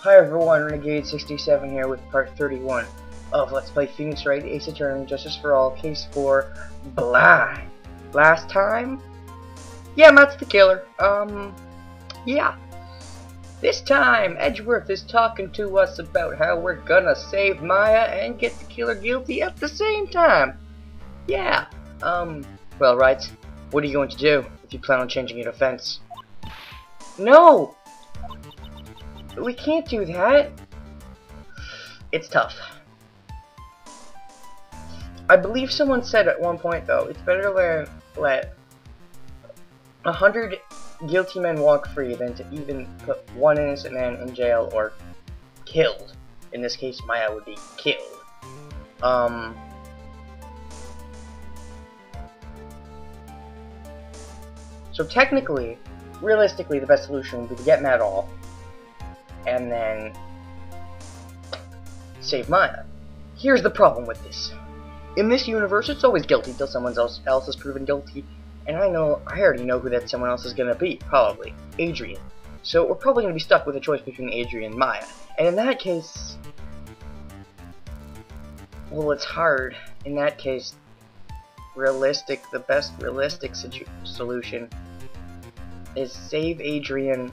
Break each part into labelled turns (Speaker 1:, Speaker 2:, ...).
Speaker 1: Hi everyone, Renegade 67 here with part 31 of Let's Play Phoenix Wright Ace Attorney Justice for All, Case 4, Blind. Last time? Yeah, Matt's the killer. Yeah. This time, Edgeworth is talking to us about how we're gonna save Maya and get the killer guilty at the same time. Yeah. Well, Wright, what are you going to do if you plan on changing your defense? No! We can't do that. It's tough. I believe someone said at one point, though, it's better to let 100 guilty men walk free than to even put one innocent man in jail or killed. In this case, Maya would be killed. So technically, realistically, the best solution would be to get Matt off and then save Maya. Here's the problem with this. In this universe, it's always guilty till someone else is proven guilty, and I already know who that someone else is gonna be, probably. Adrian. So we're probably gonna be stuck with a choice between Adrian and Maya. And in that case, well, it's hard. In that case, the best realistic solution is save Adrian,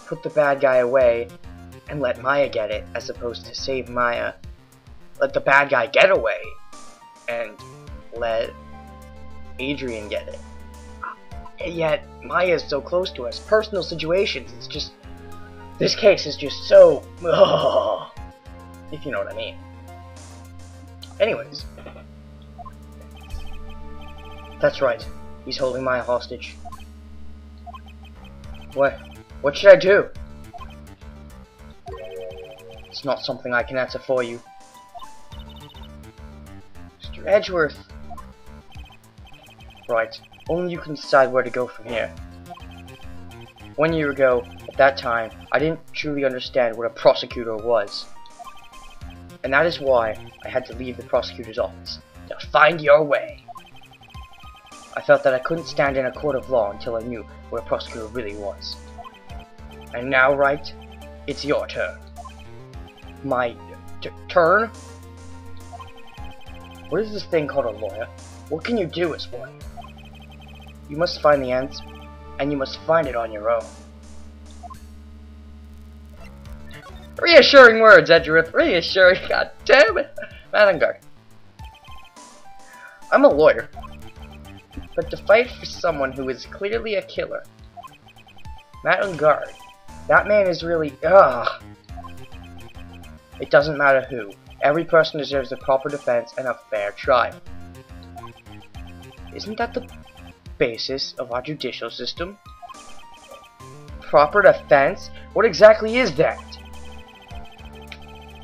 Speaker 1: put the bad guy away, and let Maya get it, as opposed to save Maya, let the bad guy get away, and let Adrian get it. And yet, Maya is so close to us. Personal situations, it's just, this case is just so, if you know what I mean. Anyways. That's right. He's holding Maya hostage. What should I do? It's not something I can answer for you. Mr. Edgeworth. Right. Only you can decide where to go from here. 1 year ago, at that time, I didn't truly understand what a prosecutor was. And that is why I had to leave the prosecutor's office. To find your way. I felt that I couldn't stand in a court of law until I knew what a prosecutor really was. And now, Wright, it's your turn. My turn? What is this thing called a lawyer? What can you do as one? You must find the answer, and you must find it on your own. Reassuring words, Edgeworth. Reassuring. God damn it. Man on guard. I'm a lawyer. But to fight for someone who is clearly a killer. Matt on guard. That man is really... ugh. It doesn't matter who. Every person deserves a proper defense and a fair trial. Isn't that the basis of our judicial system? Proper defense? What exactly is that?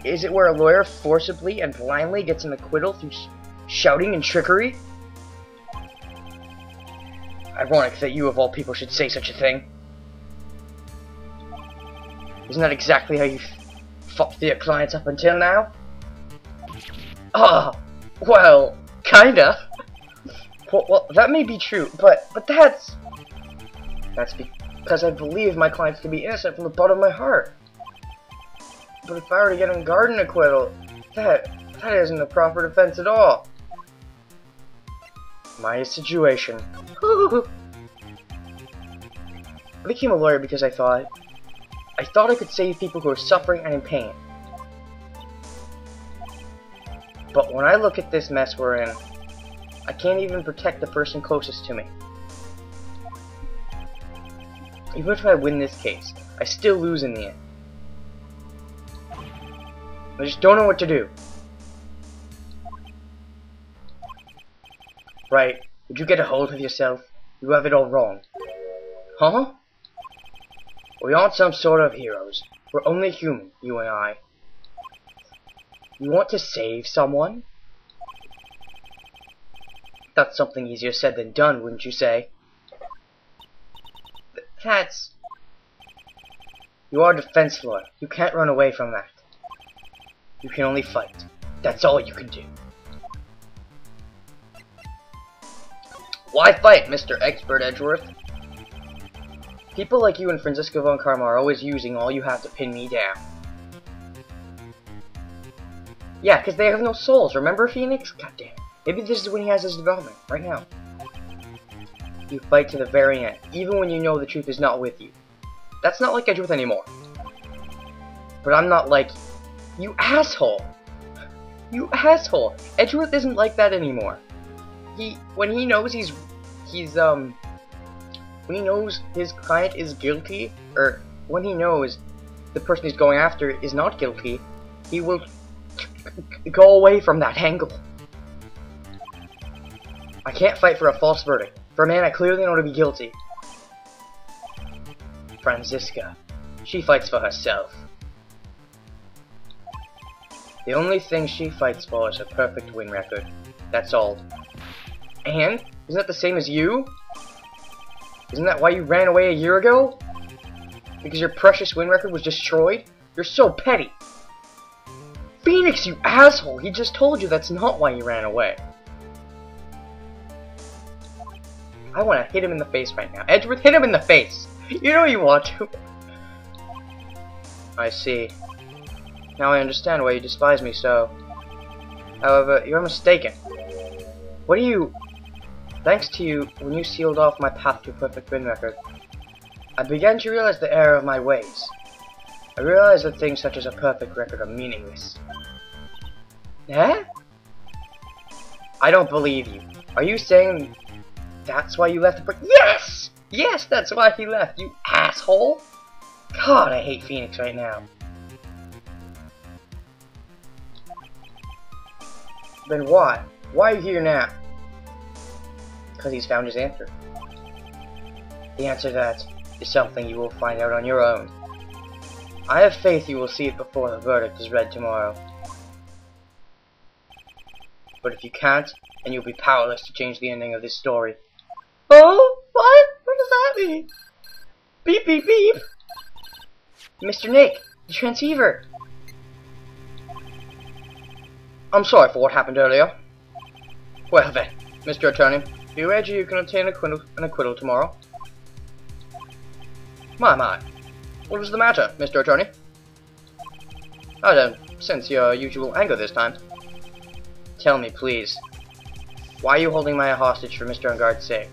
Speaker 1: Is it where a lawyer forcibly and blindly gets an acquittal through shouting and trickery? Ironic that you of all people should say such a thing. Isn't that exactly how you fought for your clients up until now? Well, kinda. Well, that may be true, but that's because I believe my clients to be innocent from the bottom of my heart. But if I were to get a garden acquittal, that isn't a proper defense at all. My situation. I became a lawyer because I thought I could save people who are suffering and in pain. But when I look at this mess we're in, I can't even protect the person closest to me. Even if I win this case, I still lose in the end. I just don't know what to do. Right, would you get a hold of yourself? You have it all wrong. Huh? We aren't some sort of heroes. We're only human, you and I. You want to save someone? That's something easier said than done, wouldn't you say? That's... You are a defense lawyer. You can't run away from that. You can only fight. That's all you can do. Why fight, Mr. Expert Edgeworth? People like you and Francisco von Karma are always using all you have to pin me down. Yeah, because they have no souls, remember, Phoenix? Goddamn. Maybe this is when he has his development, right now. You fight to the very end, even when you know the truth is not with you. That's not like Edgeworth anymore. But I'm not like you asshole! You asshole! Edgeworth isn't like that anymore. When he knows when he knows his client is guilty, or when he knows the person he's going after is not guilty, he will go away from that angle. I can't fight for a false verdict, for a man I clearly know to be guilty. Franziska, she fights for herself. The only thing she fights for is a perfect win record. That's all. And? Isn't that the same as you? Isn't that why you ran away a year ago? Because your precious win record was destroyed? You're so petty! Phoenix, you asshole! He just told you that's not why you ran away. I want to hit him in the face right now. Edgeworth, hit him in the face! You know you want to. I see. Now I understand why you despise me so. However, you're mistaken. What do you... Thanks to you, when you sealed off my path to a perfect win record, I began to realize the error of my ways. I realized that things such as a perfect record are meaningless. Eh? I don't believe you. Are you saying that's why you left the Yes! Yes, that's why he left, you asshole! God, I hate Phoenix right now. Then why? Why are you here now? Because he's found his answer. The answer to that is something you will find out on your own. I have faith you will see it before the verdict is read tomorrow. But if you can't, then you'll be powerless to change the ending of this story. Oh? What? What does that mean? Beep beep beep! Mr. Nick, the transceiver! I'm sorry for what happened earlier. Well then, Mr. Attorney, be ready you can obtain an acquittal tomorrow. My. What is the matter, Mr. Attorney? I don't sense your usual anger this time. Tell me, please. Why are you holding my hostage for Mr. Unguard's sake?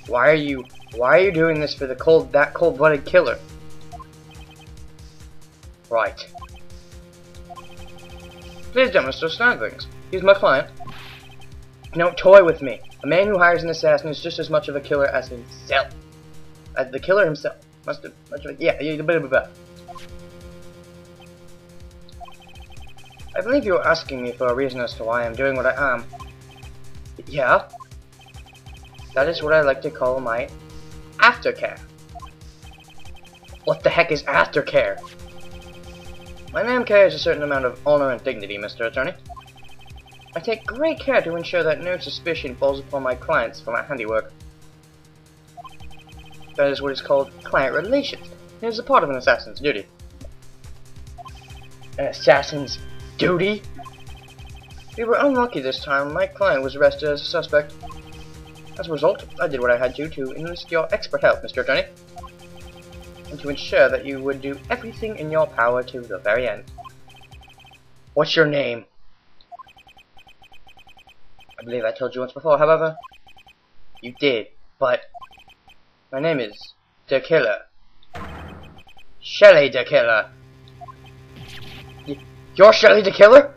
Speaker 1: Why are you doing this for that cold-blooded killer? Right. Please don't misunderstand things. He's my client. Don't toy with me. A man who hires an assassin is just as much of a killer as himself. As the killer himself. Yeah, blah, blah, blah. I believe you are asking me for a reason as to why I'm doing what I am. Yeah? That is what I like to call my aftercare. What the heck is aftercare? My name carries a certain amount of honor and dignity, Mr. Attorney. I take great care to ensure that no suspicion falls upon my clients for my handiwork. That is what is called client relations. It is a part of an assassin's duty. An assassin's duty? We were unlucky this time. My client was arrested as a suspect. As a result, I did what I had to enlist your expert help, Mr. Attorney, and to ensure that you would do everything in your power to the very end. What's your name? I believe I told you once before, however. You did, but my name is DeKiller. Shelly DeKiller. You're Shelly DeKiller?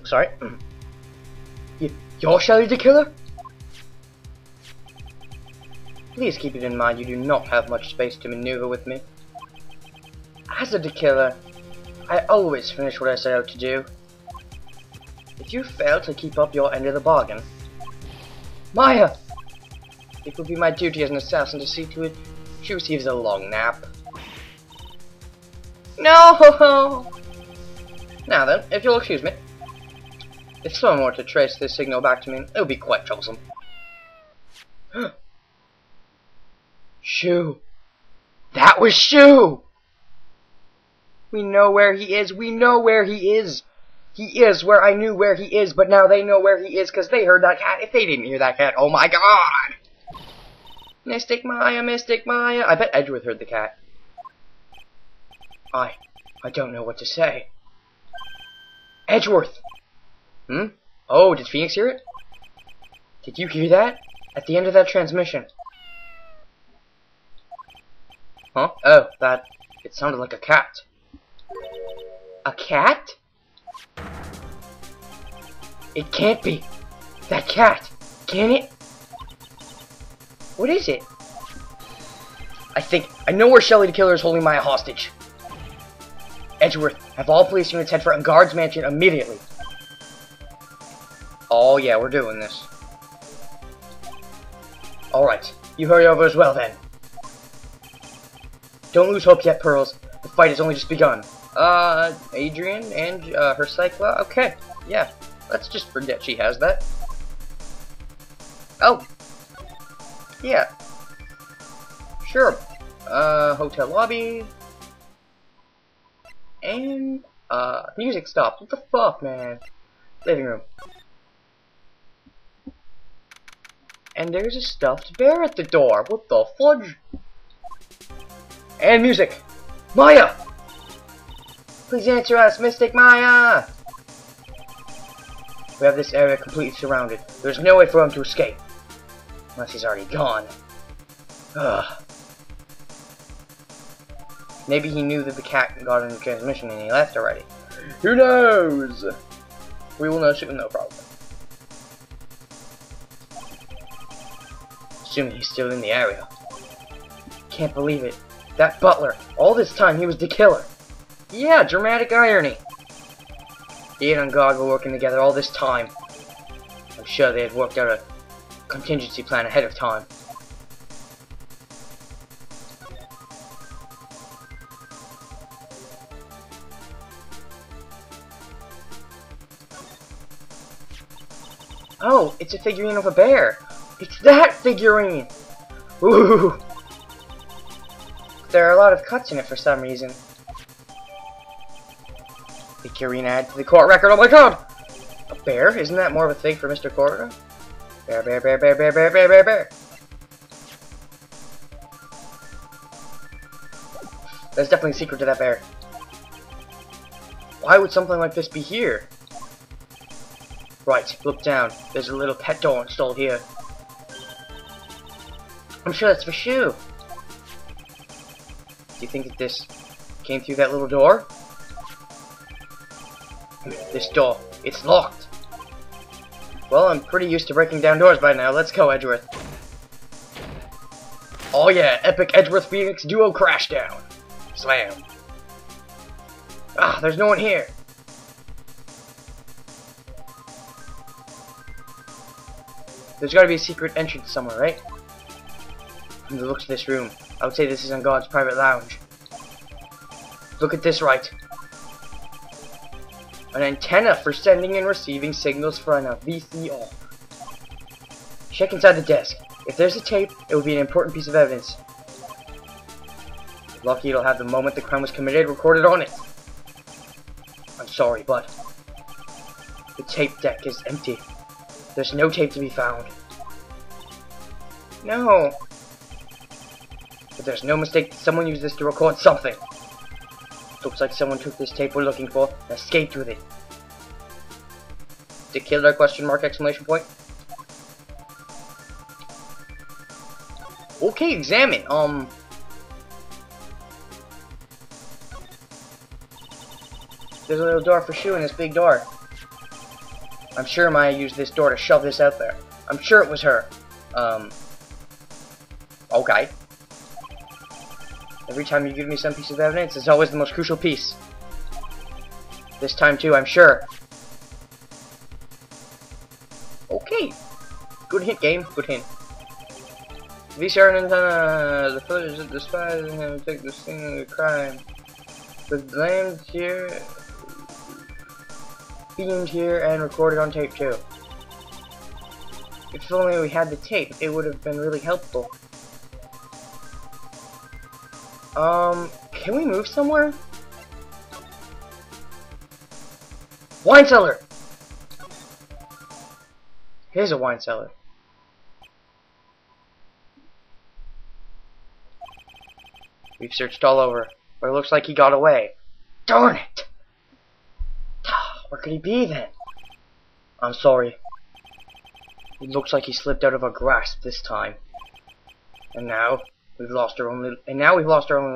Speaker 1: Sorry. You're Shelly DeKiller? Please keep it in mind you do not have much space to maneuver with me. As a DeKiller, I always finish what I set out to do. If you fail to keep up your end of the bargain, Maya! It will be my duty as an assassin to see to it she receives a long nap. No! Now then, if you'll excuse me. If someone were to trace this signal back to me, it would be quite troublesome. Shu! That was Shu! We know where he is, we know where he is! He is where I knew where he is, but now they know where he is because they heard that cat. If they didn't hear that cat, oh my god! Mystic Maya, Mystic Maya. I bet Edgeworth heard the cat. I don't know what to say. Edgeworth! Hmm? Oh, did Phoenix hear it? Did you hear that? At the end of that transmission. Huh? Oh, it sounded like a cat. A cat? It can't be. That cat. Can it? What is it? I know where Shelly DeKiller is holding Maya hostage. Edgeworth, have all police units head for a guard's mansion immediately. Oh yeah, we're doing this. Alright, you hurry over as well then. Don't lose hope yet, Pearls. The fight has only just begun. Adrian and her Cycla? Okay, yeah. Let's just forget she has that. Oh. Yeah. Sure. Hotel lobby. And, music stopped. What the fuck, man? Living room. And there's a stuffed bear at the door. What the fudge? And music. Maya! Please answer us, Mystic Maya! We have this area completely surrounded. There's no way for him to escape. Unless he's already gone. Ugh. Maybe he knew that the cat got in the transmission and he left already. Who knows? We will know soon, no problem. Assuming he's still in the area. Can't believe it. That butler, all this time he was DeKiller. Yeah, dramatic irony. He and God were working together all this time. I'm sure they had worked out a contingency plan ahead of time. Oh, it's a figurine of a bear. It's that figurine! Ooh! There are a lot of cuts in it for some reason. Figurine add to the court record, oh my god! A bear? Isn't that more of a thing for Mr. Corridor? Bear, bear, bear, bear, bear, bear, bear, bear, bear. There's definitely a secret to that bear. Why would something like this be here? Right, look down. There's a little pet door installed here. I'm sure that's for Shu. Do you think that this came through that little door? This door, it's locked. Well, I'm pretty used to breaking down doors by now. Let's go, Edgeworth. Oh yeah, epic Edgeworth Phoenix duo crash down. Slam. Ah, there's no one here. There's gotta be a secret entrance somewhere, right? From the looks of this room, I would say this is on God's private lounge. Look at this, Wright. An antenna for sending and receiving signals from a VCR. Check inside the desk. If there's a tape, it will be an important piece of evidence. Lucky it'll have the moment the crime was committed recorded on it. I'm sorry, but the tape deck is empty. There's no tape to be found. No. But there's no mistake that someone used this to record something. Looks like someone took this tape we're looking for and escaped with it. DeKiller question mark exclamation point. Okay, examine. There's a little door for Shu in this big door. I'm sure Maya used this door to shove this out there. I'm sure it was her. Okay. Every time you give me some piece of evidence, it's always the most crucial piece. This time too, I'm sure. Okay. Good hint, game. Good hint. VCR antenna, the footage of the spies and him take the scene of the crime. Was blamed here, beamed here, and recorded on tape too. If only we had the tape, it would have been really helpful. Can we move somewhere? Wine cellar! Here's a wine cellar. We've searched all over, but it looks like he got away. Darn it! Where could he be then? I'm sorry. It looks like he slipped out of our grasp this time. And now we've lost our only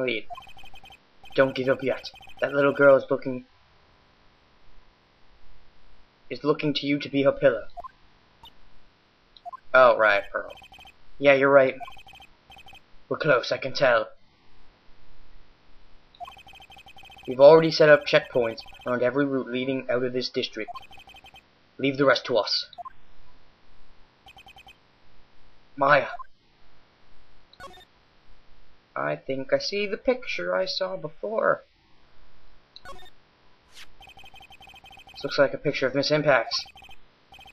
Speaker 1: lead. Don't give up yet. That little girl is looking to you to be her pillar. Oh, right, Pearl. Yeah, you're right. We're close, I can tell. We've already set up checkpoints around every route leading out of this district. Leave the rest to us. Maya. I think I see the picture I saw before. This looks like a picture of Miss Impax.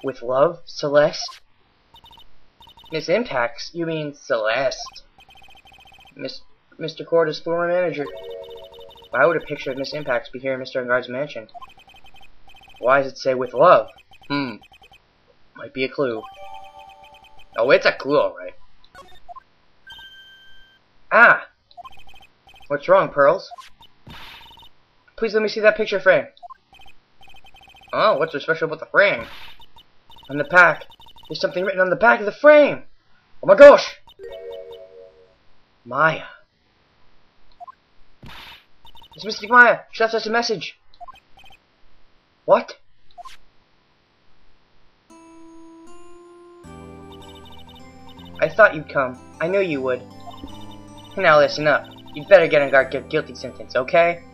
Speaker 1: With love, Celeste? Miss Impax? You mean Celeste? Mr. Corda's former manager. Why would a picture of Miss Impax be here in Mr. Engarde's mansion? Why does it say with love? Might be a clue. Oh, it's a clue, alright. Ah! What's wrong, Pearls? Please let me see that picture frame. Oh, what's so special about the frame? On the back. There's something written on the back of the frame! Oh my gosh! Maya. It's Mystic Maya. She left us a message. What? I thought you'd come. I knew you would. Now listen up. You'd better get Engarde a guilty sentence, okay?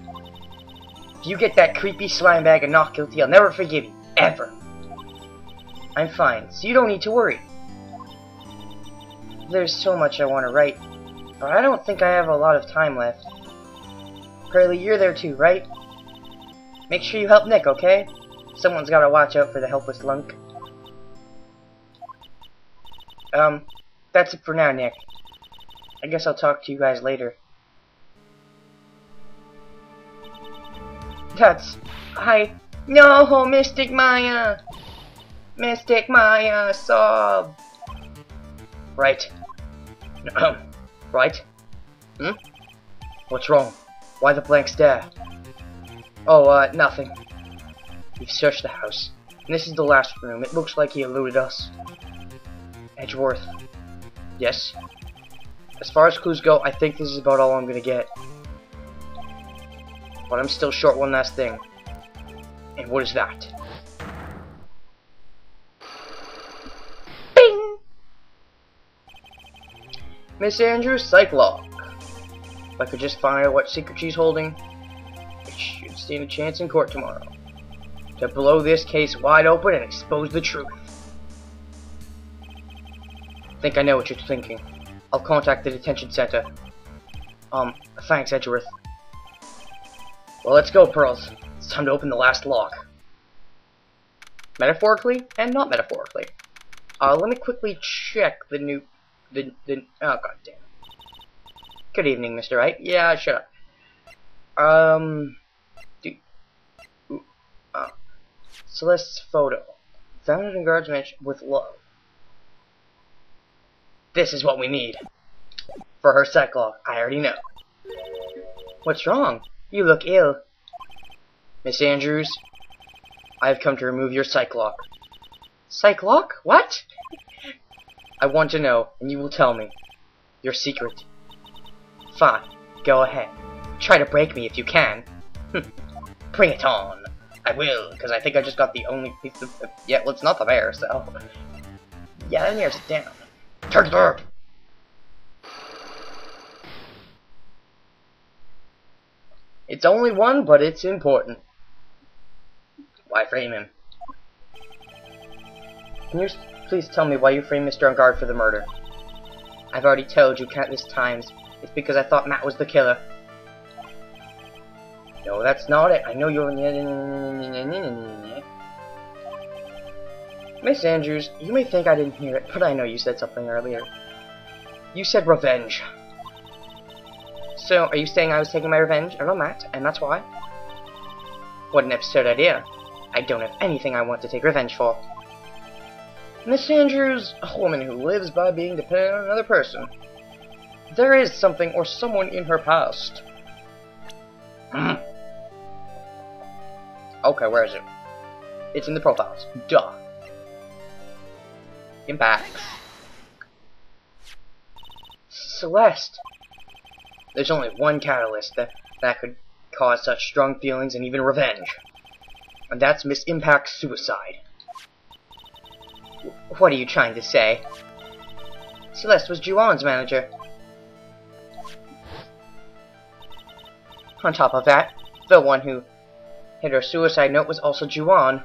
Speaker 1: If you get that creepy slime bag and not guilty, I'll never forgive you. Ever. I'm fine, so you don't need to worry. There's so much I want to write, but I don't think I have a lot of time left. Pearly, you're there too, right? Make sure you help Nick, okay? Someone's gotta watch out for the helpless lunk. That's it for now, Nick. I guess I'll talk to you guys later. No, Mystic Maya! Mystic Maya, sob! Right. Right? What's wrong? Why the blank stare? Oh, nothing. We've searched the house, and this is the last room. It looks like he eluded us. Edgeworth. Yes? As far as clues go, I think this is about all I'm gonna get. But I'm still short one last thing. And what is that? Bing! Miss Andrews' psych log. If I could just find out what secret she's holding, it should stand a chance in court tomorrow. To blow this case wide open and expose the truth. I think I know what you're thinking. I'll contact the detention center. Thanks, Edgeworth. Well, let's go, Pearls. It's time to open the last lock. Metaphorically and not metaphorically. Let me quickly check the oh, god damn. Good evening, Mr. Wright. Yeah, shut up. Celeste's photo. Found it in Engarde's mansion with love. This is what we need. For her psych log. I already know. What's wrong? You look ill. Miss Andrews, I have come to remove your psych lock. Psych lock? What? I want to know, and you will tell me. Your secret. Fine. Go ahead. Try to break me if you can. Bring it on. I will, because I think I just got the only piece of... Yeah, well, it's not the bear, so... Yeah, that narrows it down. Turn it. It's only one, but it's important. Why frame him? Can you please tell me why you framed Mr. Engarde for the murder? I've already told you countless times. It's because I thought Matt was the killer. No, that's not it. I know you're... Miss Andrews, you may think I didn't hear it, but I know you said something earlier. You said revenge. So, are you saying I was taking my revenge on Matt, and that's why? What an absurd idea. I don't have anything I want to take revenge for. Miss Andrews, a woman who lives by being dependent on another person. There is something or someone in her past. Okay, where is it? It's in the profiles. Duh. Impacts. Celeste. There's only one catalyst that could cause such strong feelings and even revenge. And that's Miss Impact's suicide. What are you trying to say? Celeste was Juon's manager. On top of that, the one who hit her suicide note was also Juon.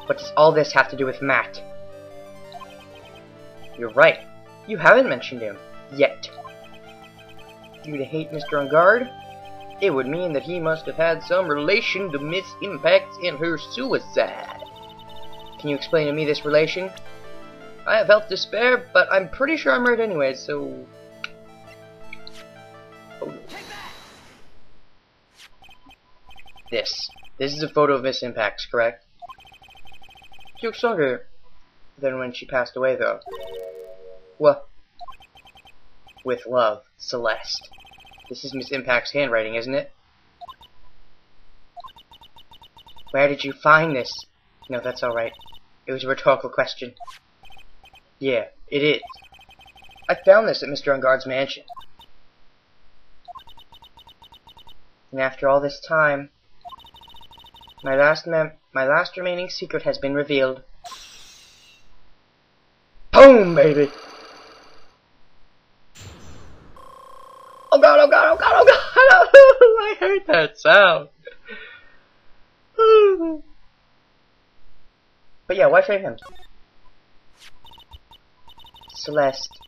Speaker 1: What does all this have to do with Matt? You're right. You haven't mentioned him. Yet. You to hate Mr. Ungard? It would mean that he must have had some relation to Miss Impact and her suicide. Can you explain to me this relation? I have felt despair, but I'm pretty sure I'm right anyway, so... Oh. This is a photo of Miss Impact, correct? She looks younger than when she passed away, though. Well, with love, Celeste. This is Miss Impact's handwriting, isn't it? Where did you find this? No, that's alright. It was a rhetorical question. Yeah, it is. I found this at Mr. Ungard's mansion. And after all this time, my last remaining secret has been revealed. Boom, baby! Oh god, oh god, oh god, oh god! I hate that sound. But yeah, why frame him? Celeste.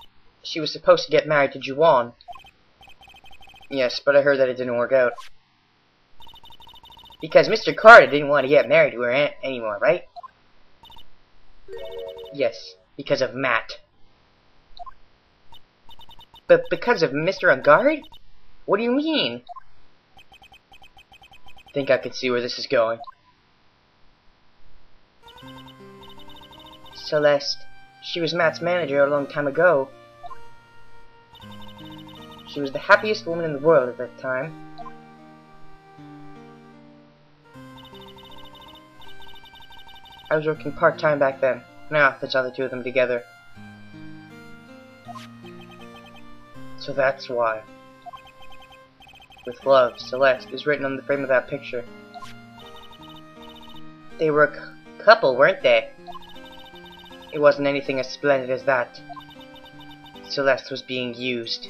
Speaker 1: She was supposed to get married to Juon. Yes, but I heard that it didn't work out. Because Mr. Carter didn't want to get married to her anymore, right? Yes, because of Matt. But because of Mr. Ungard? What do you mean? I think I can see where this is going. Celeste. She was Matt's manager a long time ago. She was the happiest woman in the world at that time. I was working part-time back then. Now, I saw the two of them together. So that's why. With love, Celeste is written on the frame of that picture. They were a couple, weren't they? It wasn't anything as splendid as that. Celeste was being used.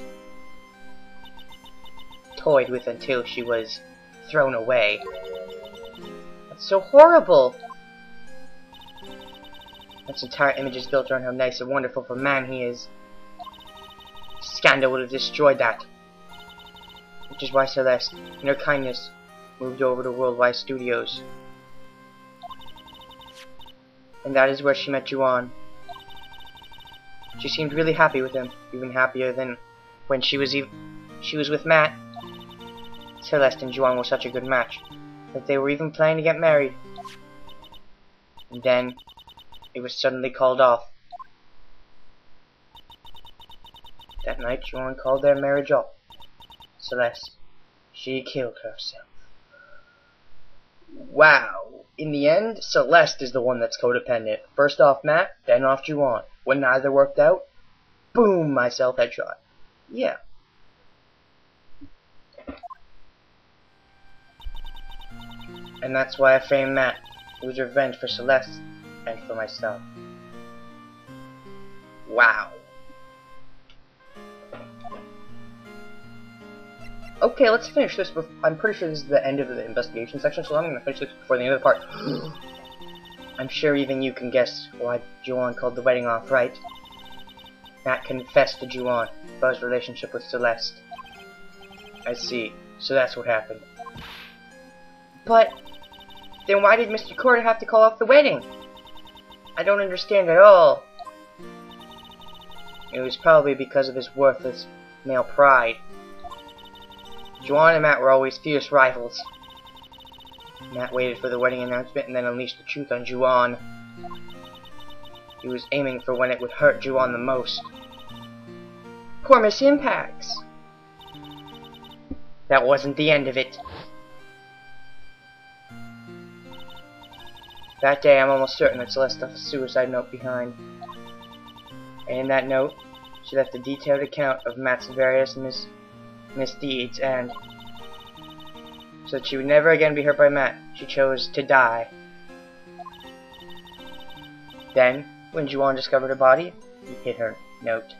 Speaker 1: Toyed with until she was thrown away. That's so horrible! That entire image is built around how nice and wonderful of a man he is. Scandal would have destroyed that. Which is why Celeste, in her kindness, moved over to Worldwide Studios. And that is where she met Juon. She seemed really happy with him, even happier than when she was with Matt. Celeste and Juon were such a good match that they were even planning to get married. And then it was suddenly called off. That night, Juon called their marriage off. Celeste, she killed herself. Wow. In the end, Celeste is the one that's codependent. First off Matt, then off Juon. When neither worked out, boom, myself headshot. Yeah. And that's why I framed Matt. It was revenge for Celeste and for myself. Wow. Okay, let's finish this. I'm pretty sure this is the end of the investigation section, so I'm going to finish this before the end of the part. I'm sure even you can guess why Juon called the wedding off, right? Matt confessed to Juon about his relationship with Celeste. I see. So that's what happened. But then why did Mr. Carter have to call off the wedding? I don't understand at all. It was probably because of his worthless male pride. Juon and Matt were always fierce rivals. Matt waited for the wedding announcement and then unleashed the truth on Juon. He was aiming for when it would hurt Juon the most. Poor Miss Impacts. That wasn't the end of it. That day, I'm almost certain that Celeste left a suicide note behind. And in that note, she left a detailed account of Matt's various misdeeds, and so that she would never again be hurt by Matt, she chose to die. Then, when Juan discovered her body, he hid her note.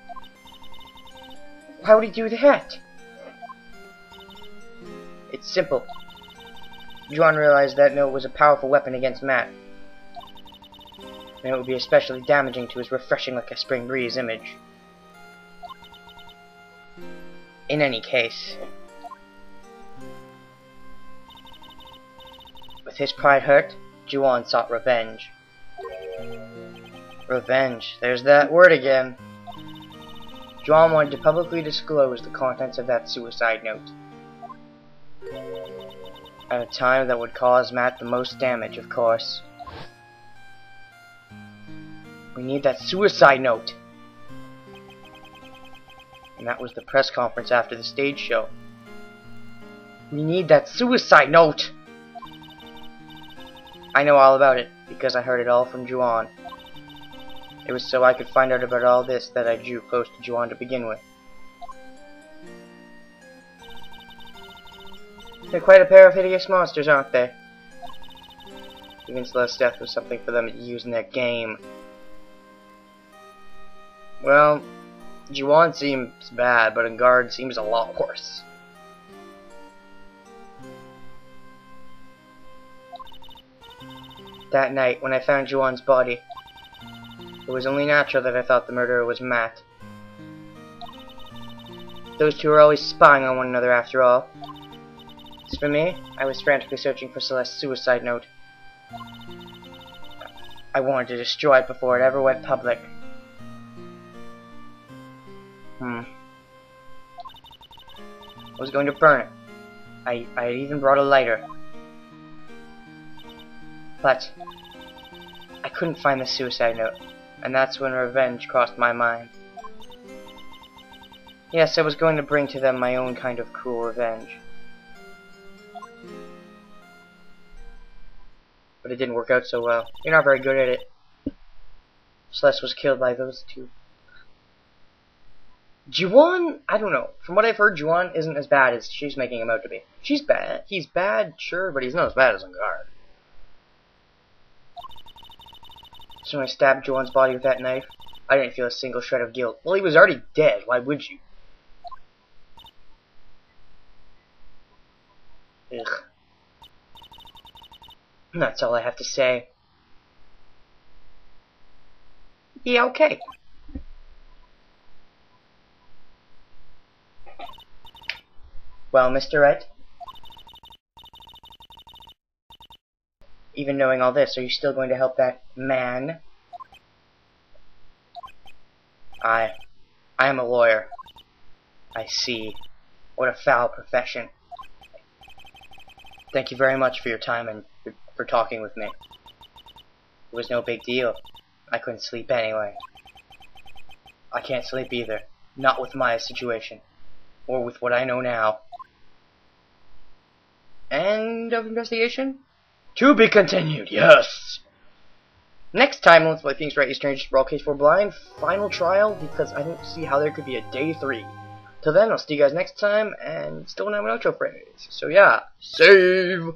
Speaker 1: Why would he do that? It's simple. Juan realized that note was a powerful weapon against Matt, and it would be especially damaging to his refreshing like a spring breeze image. In any case, with his pride hurt, Juan sought revenge. Revenge, there's that word again. Juan wanted to publicly disclose the contents of that suicide note, at a time that would cause Matt the most damage, of course. We need that suicide note. And that was the press conference after the stage show. We need that suicide note! I know all about it, because I heard it all from Juan. It was so I could find out about all this that I drew close to Juan to begin with. They're quite a pair of hideous monsters, aren't they? Even Celeste's death was something for them to use in their game. Well, Juan seems bad, but Engard seems a lot worse. That night, when I found Juan's body, it was only natural that I thought the murderer was Matt. Those two were always spying on one another after all. As for me, I was frantically searching for Celeste's suicide note. I wanted to destroy it before it ever went public. I was going to burn it. I had even brought a lighter. But I couldn't find the suicide note, and that's when revenge crossed my mind. Yes, I was going to bring to them my own kind of cruel revenge. But it didn't work out so well. You're not very good at it. Celeste was killed by those two. Juan, I don't know. From what I've heard, Juan isn't as bad as she's making him out to be. She's bad. He's bad, sure, but he's not as bad as Engard. So when I stabbed Juan's body with that knife, I didn't feel a single shred of guilt. Well, he was already dead. Why would you? Ugh. That's all I have to say. Yeah, okay. Well, Mr. Wright, even knowing all this, are you still going to help that man? I am a lawyer. I see. What a foul profession. Thank you very much for your time and for talking with me. It was no big deal. I couldn't sleep anyway. I can't sleep either. Not with my situation. Or with what I know now. End of investigation? To be continued, yes! Next time, let's play Phoenix Wright Strangers for All Case 4 Blind. Final trial, because I don't see how there could be a day 3. Till then, I'll see you guys next time, and still don't have an outro phrase. So yeah, save!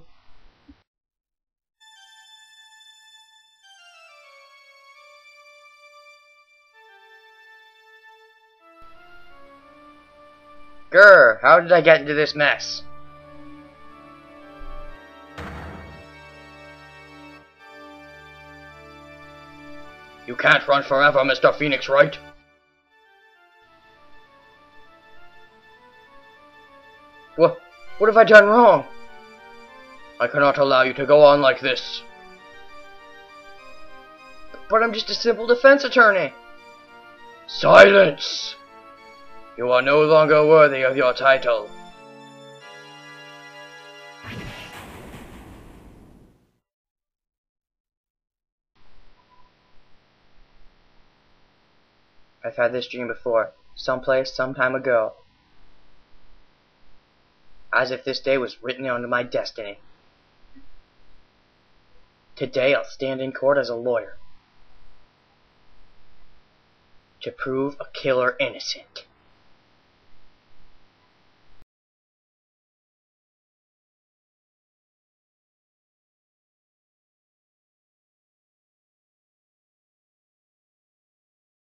Speaker 1: Grr, how did I get into this mess? You can't run forever, Mr. Phoenix Wright. What have I done wrong? I cannot allow you to go on like this. But I'm just a simple defense attorney. Silence! You are no longer worthy of your title. I've had this dream before. someplace, some time ago. As if this day was written onto my destiny. Today I'll stand in court as a lawyer to prove a killer innocent.